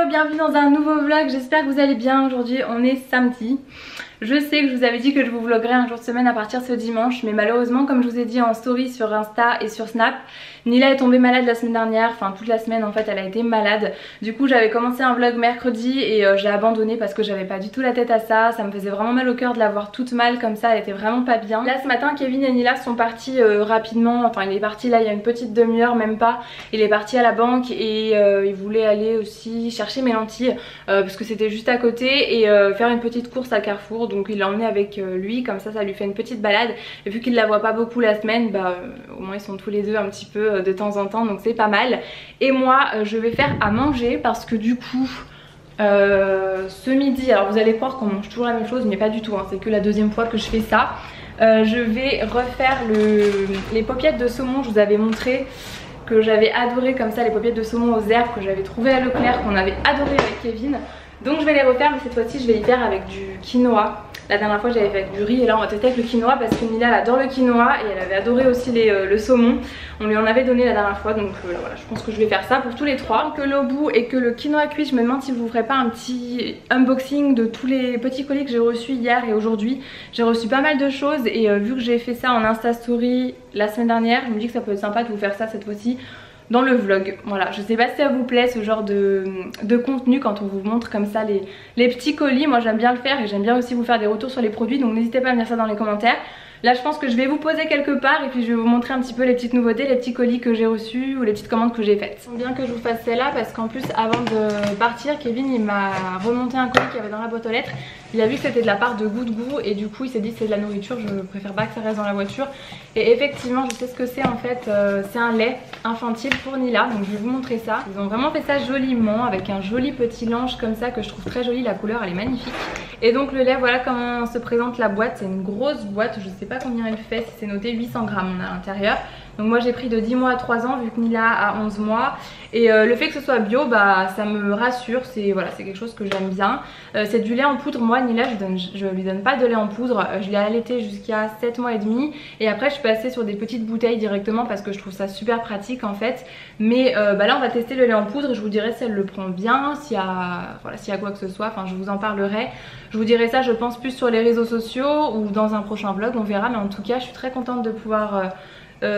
Hello, bienvenue dans un nouveau vlog, j'espère que vous allez bien. Aujourd'hui on est samedi. Je sais que je vous avais dit que je vous vloguerais un jour de semaine à partir de ce dimanche, mais malheureusement, comme je vous ai dit en story sur Insta et sur Snap, Nila est tombée malade la semaine dernière, enfin toute la semaine en fait elle a été malade. Du coup j'avais commencé un vlog mercredi et j'ai abandonné parce que j'avais pas du tout la tête à ça. Ça me faisait vraiment mal au cœur de la voir toute mal comme ça, elle était vraiment pas bien. Là ce matin Kevin et Nila sont partis rapidement, enfin il est parti là il y a une petite demi-heure même pas. Il est parti à la banque et il voulait aller aussi chercher mes lentilles parce que c'était juste à côté et faire une petite course à Carrefour. Donc il l'a emmené avec lui, comme ça lui fait une petite balade. Et vu qu'il la voit pas beaucoup la semaine, bah au moins ils sont tous les deux un petit peu de temps en temps, donc c'est pas mal. Et moi je vais faire à manger parce que du coup ce midi, alors vous allez croire qu'on mange toujours la même chose mais pas du tout, hein, c'est que la deuxième fois que je fais ça. Je vais refaire les paupiètes de saumon. Je vous avais montré que j'avais adoré comme ça les paupiètes de saumon aux herbes que j'avais trouvé à Leclerc, qu'on avait adoré avec Kevin. Donc je vais les refaire, mais cette fois-ci je vais y faire avec du quinoa. La dernière fois j'avais fait avec du riz et là on va tester avec le quinoa parce que Nila elle adore le quinoa et elle avait adoré aussi le saumon. On lui en avait donné la dernière fois, donc voilà, je pense que je vais faire ça pour tous les trois. Que l'eau bout et que le quinoa cuit, je me demande si vous ferez pas un petit unboxing de tous les petits colis que j'ai reçus hier et aujourd'hui. J'ai reçu pas mal de choses et vu que j'ai fait ça en Insta Story la semaine dernière, je me dis que ça peut être sympa de vous faire ça cette fois-ci dans le vlog. Voilà, je sais pas si ça vous plaît ce genre de contenu quand on vous montre comme ça les petits colis. Moi j'aime bien le faire et j'aime bien aussi vous faire des retours sur les produits, donc n'hésitez pas à me dire ça dans les commentaires. Là je pense que je vais vous poser quelque part et puis je vais vous montrer un petit peu les petites nouveautés, les petits colis que j'ai reçus ou les petites commandes que j'ai faites. C'est bien que je vous fasse celle-là parce qu'en plus avant de partir, Kevin il m'a remonté un colis qu'il y avait dans la boîte aux lettres. Il a vu que c'était de la part de Goût de Goût et du coup il s'est dit c'est de la nourriture, je préfère pas que ça reste dans la voiture. Et effectivement je sais ce que c'est en fait, c'est un lait infantile pour Nila, donc je vais vous montrer ça. Ils ont vraiment fait ça joliment avec un joli petit lange comme ça que je trouve très joli, la couleur elle est magnifique. Et donc le lait, voilà comment se présente la boîte, c'est une grosse boîte, je sais pas combien elle fait, si c'est noté 800 grammes à l'intérieur. Donc moi j'ai pris de 10 mois à 3 ans vu que Nila a 11 mois. Et le fait que ce soit bio, bah ça me rassure, c'est voilà, c'est quelque chose que j'aime bien. C'est du lait en poudre, moi Nila je lui donne pas de lait en poudre, je l'ai allaité jusqu'à 7 mois et demi. Et après je suis passée sur des petites bouteilles directement parce que je trouve ça super pratique en fait. Mais bah là on va tester le lait en poudre et je vous dirai si elle le prend bien, s'il y a, voilà, s'il y a quoi que ce soit, enfin je vous en parlerai. Je vous dirai ça je pense plus sur les réseaux sociaux ou dans un prochain vlog, on verra. Mais en tout cas je suis très contente de pouvoir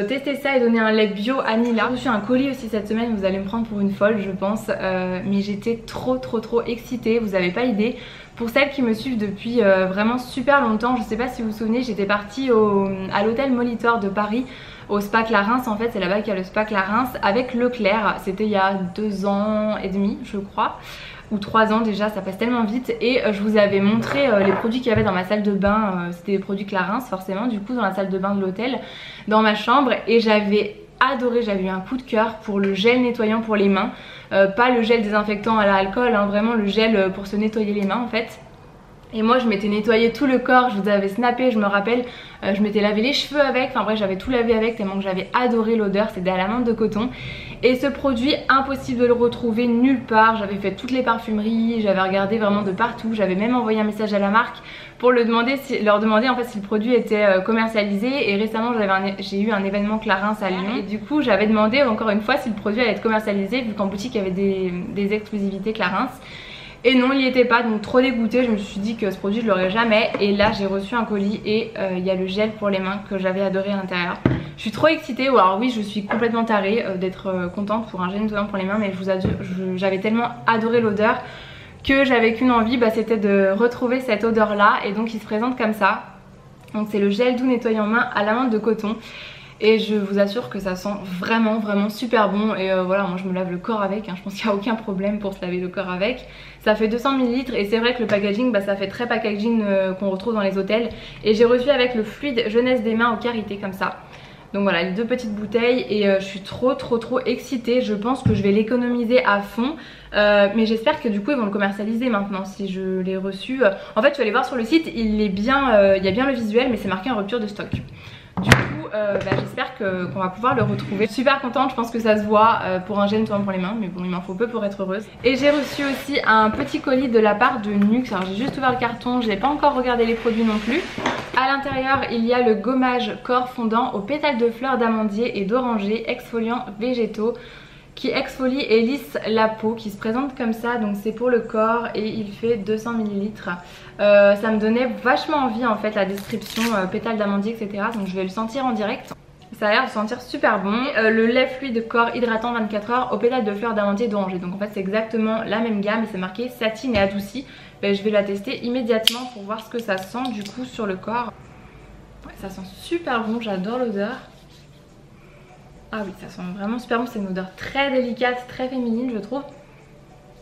tester ça et donner un lait bio à Nila. J'ai reçu un colis aussi cette semaine, vous allez me prendre pour une folle je pense, mais j'étais trop excitée, vous avez pas idée. Pour celles qui me suivent depuis vraiment super longtemps, je sais pas si vous vous souvenez, j'étais partie à l'hôtel Molitor de Paris, au Spa Clarins en fait, c'est là-bas qu'il y a le Spa Clarins avec Leclerc. C'était il y a 2 ans et demi je crois, ou 3 ans déjà, ça passe tellement vite. Et je vous avais montré les produits qu'il y avait dans ma salle de bain, c'était des produits Clarins forcément du coup dans la salle de bain de l'hôtel, dans ma chambre. Et j'avais adoré, j'avais eu un coup de cœur pour le gel nettoyant pour les mains, pas le gel désinfectant à l'alcool, hein, vraiment le gel pour se nettoyer les mains en fait. Et moi je m'étais nettoyé tout le corps, je vous avais snappé, je me rappelle, je m'étais lavé les cheveux avec, enfin bref j'avais tout lavé avec tellement que j'avais adoré l'odeur, c'était à la menthe de coton. Et ce produit, impossible de le retrouver nulle part, j'avais fait toutes les parfumeries, j'avais regardé vraiment de partout, j'avais même envoyé un message à la marque pour leur demander en fait si le produit était commercialisé. Et récemment j'ai eu un événement Clarins à Lyon et du coup j'avais demandé encore une fois si le produit allait être commercialisé vu qu'en boutique il y avait des exclusivités Clarins. Et non, il n'y était pas, donc trop dégoûtée, je me suis dit que ce produit je l'aurais jamais. Et là j'ai reçu un colis et il y a le gel pour les mains que j'avais adoré à l'intérieur. Je suis trop excitée, ou alors oui je suis complètement tarée d'être contente pour un gel nettoyant pour les mains. Mais je vous assure, j'avais tellement adoré l'odeur que j'avais qu'une envie, bah, c'était de retrouver cette odeur là. Et donc il se présente comme ça, donc c'est le gel doux nettoyant main à la menthe de coton. Et je vous assure que ça sent vraiment super bon. Et voilà, moi je me lave le corps avec, hein. Je pense qu'il n'y a aucun problème pour se laver le corps avec. Ça fait 200 ml et c'est vrai que le packaging, bah, ça fait très packaging qu'on retrouve dans les hôtels. Et j'ai reçu avec le fluide jeunesse des mains au karité comme ça. Donc voilà, les 2 petites bouteilles et je suis trop excitée. Je pense que je vais l'économiser à fond, mais j'espère que du coup ils vont le commercialiser maintenant si je l'ai reçu. En fait je vais aller voir sur le site, il est bien, il y a bien le visuel mais c'est marqué en rupture de stock. Du coup j'espère qu'on va pouvoir le retrouver. Je suis super contente, je pense que ça se voit pour un gel nettoyant pour les mains, mais bon il m'en faut peu pour être heureuse. Et j'ai reçu aussi un petit colis de la part de Nuxe. Alors j'ai juste ouvert le carton, je n'ai pas encore regardé les produits non plus. À l'intérieur il y a le gommage corps fondant aux pétales de fleurs d'amandier et d'oranger, exfoliants végétaux. qui exfolie et lisse la peau, qui se présente comme ça. Donc c'est pour le corps et il fait 200 ml. Ça me donnait vachement envie en fait, la description pétales d'amandier etc. Donc je vais le sentir en direct. Ça a l'air de sentir super bon. Le lait fluide corps hydratant 24 heures aux pétales de fleurs d'amandier et d'oranger. Donc en fait c'est exactement la même gamme et c'est marqué satine et adouci. Je vais la tester immédiatement pour voir ce que ça sent du coup sur le corps. Ouais, ça sent super bon, j'adore l'odeur. Ah oui, ça sent vraiment super bon, c'est une odeur très délicate, très féminine je trouve.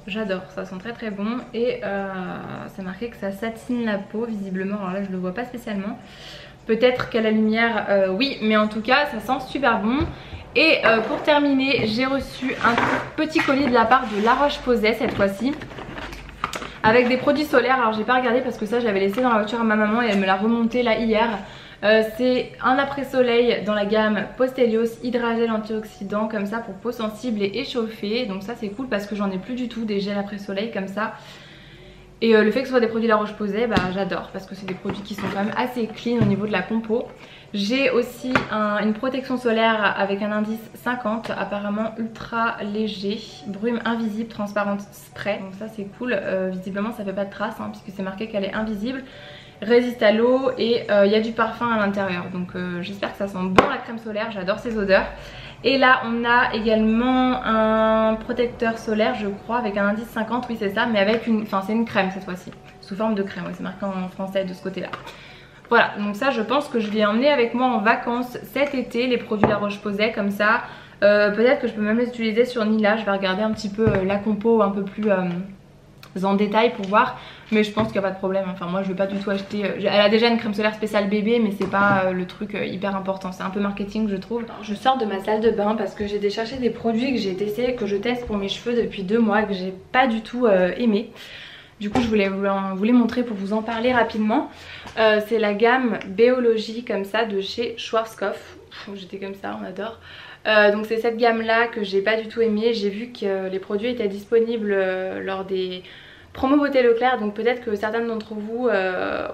J'adore, ça sent très très bon et c'est marqué que ça satine la peau visiblement, alors là je le vois pas spécialement. Peut-être qu'à la lumière oui, mais en tout cas ça sent super bon. Et pour terminer, j'ai reçu un petit colis de la part de La Roche-Posay cette fois-ci, avec des produits solaires. Alors j'ai pas regardé parce que ça je l'avais laissé dans la voiture à ma maman et elle me l'a remonté là hier. C'est un après-soleil dans la gamme Post-Helios Hydra-Gel antioxydant comme ça pour peau sensible et échauffée. Donc ça c'est cool parce que j'en ai plus du tout des gels après-soleil comme ça. Et le fait que ce soit des produits La Roche-Posay, bah, j'adore parce que c'est des produits qui sont quand même assez clean au niveau de la compo. J'ai aussi une protection solaire avec un indice 50, apparemment ultra léger, brume invisible, transparente spray. Donc ça c'est cool, visiblement ça fait pas de traces hein, puisque c'est marqué qu'elle est invisible. Résiste à l'eau et il y a du parfum à l'intérieur. Donc j'espère que ça sent bon la crème solaire, j'adore ces odeurs. Et là on a également un protecteur solaire je crois avec un indice 50, oui c'est ça, mais avec une, enfin c'est une crème cette fois-ci, sous forme de crème, ouais, c'est marqué en français de ce côté là. Voilà, donc ça je pense que je vais emmener avec moi en vacances cet été, les produits La Roche-Posay comme ça. Peut-être que je peux même les utiliser sur Nila, je vais regarder un petit peu la compo un peu plus en détail pour voir, mais je pense qu'il n'y a pas de problème. Enfin moi je vais pas du tout acheter, elle a déjà une crème solaire spéciale bébé mais c'est pas le truc hyper important, c'est un peu marketing je trouve. Alors, je sors de ma salle de bain parce que j'ai cherché des produits que j'ai testés, que je teste pour mes cheveux depuis 2 mois que j'ai pas du tout aimé. Du coup je voulais vous les montrer pour vous en parler rapidement. C'est la gamme Béologie comme ça de chez Schwarzkopf. J'étais comme ça, on adore. Donc c'est cette gamme là que j'ai pas du tout aimé. J'ai vu que les produits étaient disponibles lors des promos Beauté Leclerc, donc peut-être que certains d'entre vous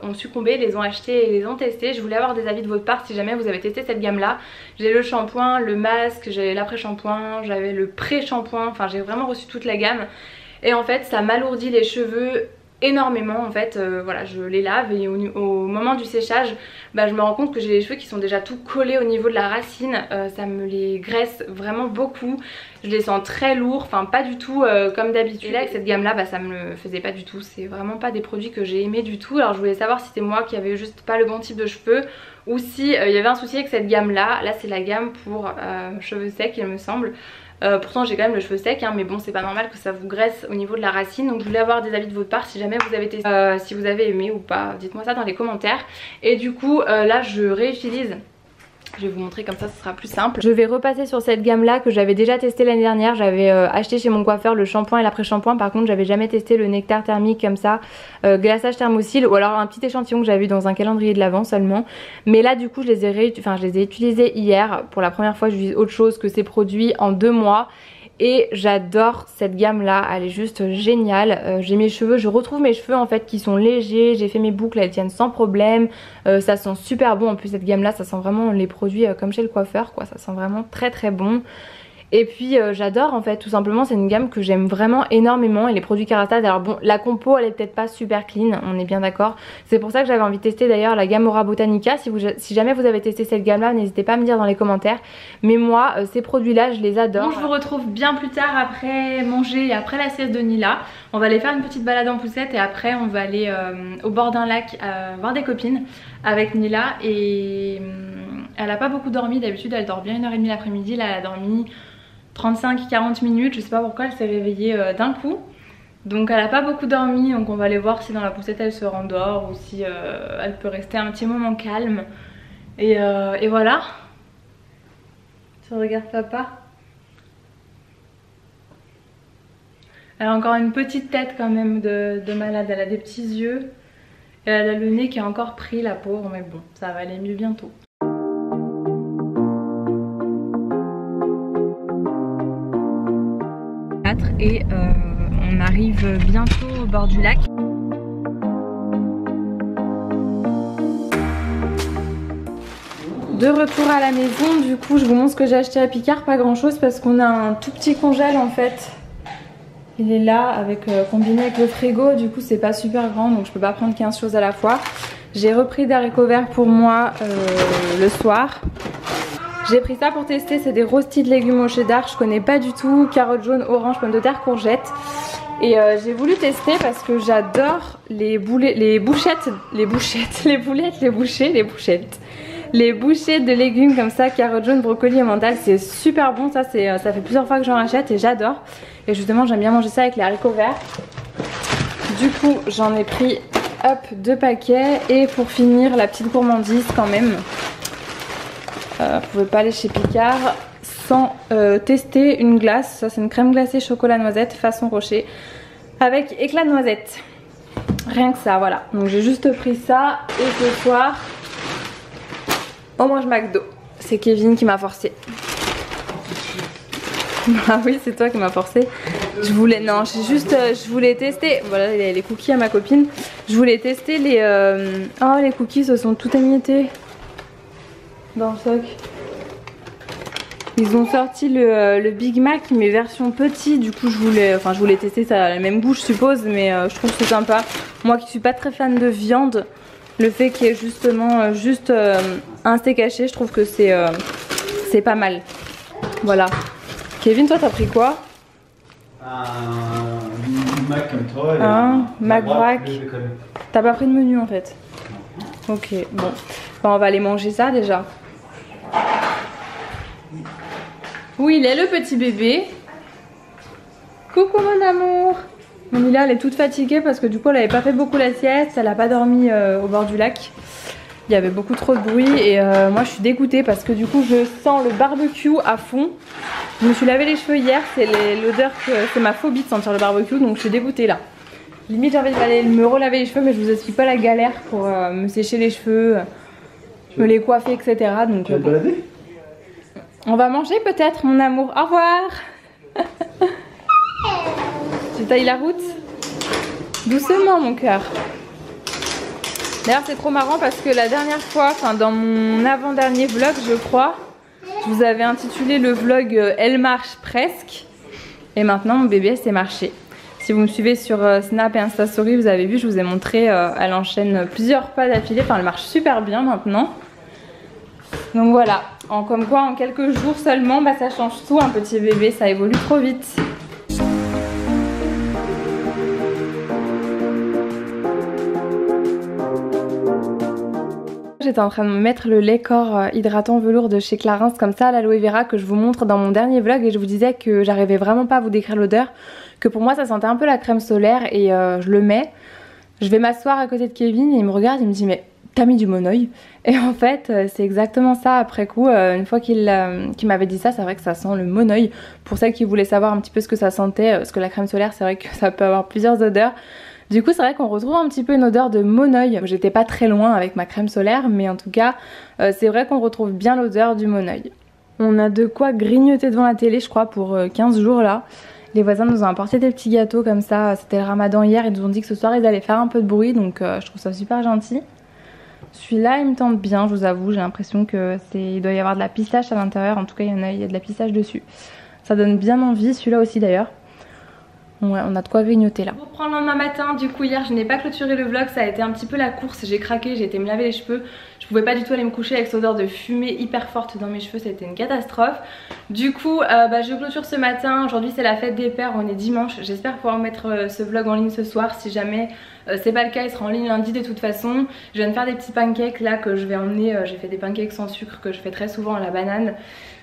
ont succombé, les ont achetés et les ont testés. Je voulais avoir des avis de votre part si jamais vous avez testé cette gamme là. J'ai le shampoing, le masque, j'avais l'après-shampoing, j'avais le pré-shampoing, enfin j'ai vraiment reçu toute la gamme. Et en fait ça m'alourdit les cheveux énormément en fait, voilà, je les lave et au moment du séchage bah, je me rends compte que j'ai les cheveux qui sont déjà tout collés au niveau de la racine, ça me les graisse vraiment beaucoup, je les sens très lourds, enfin pas du tout comme d'habitude. Et là avec cette gamme là bah, ça me le faisait pas du tout, c'est vraiment pas des produits que j'ai aimé du tout. Alors je voulais savoir si c'était moi qui avait juste pas le bon type de cheveux ou si il y avait un souci avec cette gamme là. Là c'est la gamme pour cheveux secs il me semble. Pourtant j'ai quand même le cheveu sec hein, mais bon c'est pas normal que ça vous graisse au niveau de la racine. Donc je voulais avoir des avis de votre part si jamais vous avez testé, si vous avez aimé ou pas, dites moi ça dans les commentaires. Et du coup là je réutilise, je vais vous montrer comme ça ce sera plus simple. Je vais repasser sur cette gamme là que j'avais déjà testé l'année dernière. J'avais acheté chez mon coiffeur le shampoing et l'après-shampoing. Par contre j'avais jamais testé le nectar thermique comme ça, glaçage thermocyle, ou alors un petit échantillon que j'avais vu dans un calendrier de l'Avent seulement. Mais là du coup je les ai utilisés hier. Pour la première fois j'utilise autre chose que ces produits en 2 mois. Et j'adore cette gamme là, elle est juste géniale. J'ai mes cheveux, je retrouve mes cheveux en fait qui sont légers, j'ai fait mes boucles, elles tiennent sans problème. Ça sent super bon en plus cette gamme là, ça sent vraiment les produits comme chez le coiffeur quoi, ça sent vraiment très très bon. Et puis j'adore en fait, tout simplement c'est une gamme que j'aime vraiment énormément. Et les produits Kérastase, alors bon la compo elle est peut-être pas super clean, on est bien d'accord. C'est pour ça que j'avais envie de tester d'ailleurs la gamme Aura Botanica. Si jamais vous avez testé cette gamme là, n'hésitez pas à me dire dans les commentaires. Mais moi ces produits là je les adore. Bon, je vous retrouve bien plus tard après manger et après la sieste de Nila. On va aller faire une petite balade en poussette et après on va aller au bord d'un lac voir des copines avec Nila. Et elle a pas beaucoup dormi, d'habitude elle dort bien 1h30 l'après-midi. Là elle a dormi 35-40 minutes, je sais pas pourquoi elle s'est réveillée d'un coup. Donc elle a pas beaucoup dormi, donc on va aller voir si dans la poussette elle se rendort ou si elle peut rester un petit moment calme. Et voilà. Tu regardes papa. Elle a encore une petite tête quand même de malade, elle a des petits yeux. Et elle a le nez qui est encore pris la pauvre, mais bon, ça va aller mieux bientôt. Et on arrive bientôt au bord du lac. De retour à la maison, du coup je vous montre ce que j'ai acheté à Picard, pas grand chose parce qu'on a un tout petit congèle en fait. Il est là avec combiné avec le frigo, du coup c'est pas super grand donc je peux pas prendre 15 choses à la fois. J'ai repris des haricots verts pour moi le soir. J'ai pris ça pour tester, c'est des rostis de légumes au cheddar, je connais pas du tout, carottes jaunes, oranges, pommes de terre, courgettes. Et j'ai voulu tester parce que j'adore les bouchées de légumes comme ça, carottes jaunes, brocolis et mentales, c'est super bon, ça fait plusieurs fois que j'en achète et j'adore. Et justement j'aime bien manger ça avec les haricots verts. Du coup j'en ai pris hop 2 paquets et pour finir la petite gourmandise quand même. Vous pouvez pas aller chez Picard sans tester une glace. Ça c'est une crème glacée chocolat noisette façon rocher avec éclat de noisette. Rien que ça, voilà. Donc j'ai juste pris ça et ce soir on mange McDo. C'est Kevin qui m'a forcé. Ah oui, c'est toi qui m'as forcé. Je voulais tester. Voilà les cookies à ma copine. Je voulais tester les. Oh, les cookies se sont tout émiettés dans le sac. Ils ont sorti le Big Mac mais version petit. Du coup je voulais tester, ça a le même goût je suppose, mais je trouve que c'est sympa. Moi qui suis pas très fan de viande, le fait qu'il y ait justement juste un steak haché, je trouve que c'est pas mal. Voilà. Kevin, toi t'as pris quoi? Un Mac comme toi et un Mac Brack. T'as pas pris de menu en fait? Ok, bon. Bah, on va aller manger ça déjà. Où il est le petit bébé? Coucou mon amour. Mila elle est toute fatiguée parce que du coup elle avait pas fait beaucoup la sieste, elle a pas dormi au bord du lac. Il y avait beaucoup trop de bruit et moi je suis dégoûtée parce que du coup je sens le barbecue à fond. Je me suis lavé les cheveux hier, c'est l'odeur que c'est ma phobie de sentir le barbecue donc je suis dégoûtée là. Limite j'ai envie d'aller me relaver les cheveux mais je vous explique pas la galère pour me sécher les cheveux, me les coiffer etc. Donc tu vas te balader? On va manger peut-être mon amour, au revoir. Tu tailles la route? Doucement mon cœur. D'ailleurs c'est trop marrant parce que la dernière fois, enfin dans mon avant-dernier vlog je crois, je vous avais intitulé le vlog Elle marche presque. Et maintenant mon bébé s'est marché. Si vous me suivez sur Snap et Insta Story, vous avez vu, je vous ai montré, elle enchaîne plusieurs pas d'affilée, enfin elle marche super bien maintenant. Donc voilà, comme quoi en quelques jours seulement, bah, ça change tout un petit bébé, ça évolue trop vite. J'étais en train de me mettre le lait corps hydratant velours de chez Clarins comme ça à l'aloe vera que je vous montre dans mon dernier vlog et je vous disais que j'arrivais vraiment pas à vous décrire l'odeur, que pour moi ça sentait un peu la crème solaire et je le mets. Je vais m'asseoir à côté de Kevin et il me regarde, il me dit mais t'as mis du Monoï? Et en fait c'est exactement ça après coup, une fois qu'il m'avait dit ça, c'est vrai que ça sent le Monoï. Pour celles qui voulaient savoir un petit peu ce que ça sentait, parce que la crème solaire c'est vrai que ça peut avoir plusieurs odeurs. Du coup c'est vrai qu'on retrouve un petit peu une odeur de Monoï. J'étais pas très loin avec ma crème solaire mais en tout cas c'est vrai qu'on retrouve bien l'odeur du Monoï. On a de quoi grignoter devant la télé je crois pour 15 jours là. Les voisins nous ont apporté des petits gâteaux comme ça, c'était le ramadan hier, ils nous ont dit que ce soir ils allaient faire un peu de bruit donc je trouve ça super gentil. Celui-là il me tente bien, je vous avoue, j'ai l'impression que il doit y avoir de la pistache à l'intérieur, en tout cas il y a de la pistache dessus. Ça donne bien envie, celui-là aussi d'ailleurs. Ouais, on a de quoi grignoter là. Pour prendre le lendemain matin, du coup hier je n'ai pas clôturé le vlog, ça a été un petit peu la course, j'ai craqué, j'ai été me laver les cheveux. Je pouvais pas du tout aller me coucher avec cette odeur de fumée hyper forte dans mes cheveux, c'était une catastrophe. Du coup je clôture ce matin, aujourd'hui c'est la fête des pères, on est dimanche. J'espère pouvoir mettre ce vlog en ligne ce soir, si jamais c'est pas le cas il sera en ligne lundi de toute façon. Je viens de faire des petits pancakes là que je vais emmener, j'ai fait des pancakes sans sucre que je fais très souvent à la banane,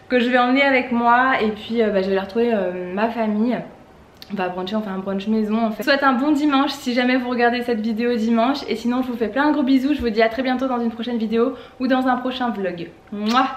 que je vais emmener avec moi et puis je vais aller retrouver ma famille. On va bruncher, on fait un brunch maison en fait. Je vous souhaite un bon dimanche si jamais vous regardez cette vidéo dimanche. Et sinon je vous fais plein de gros bisous. Je vous dis à très bientôt dans une prochaine vidéo ou dans un prochain vlog. Mouah.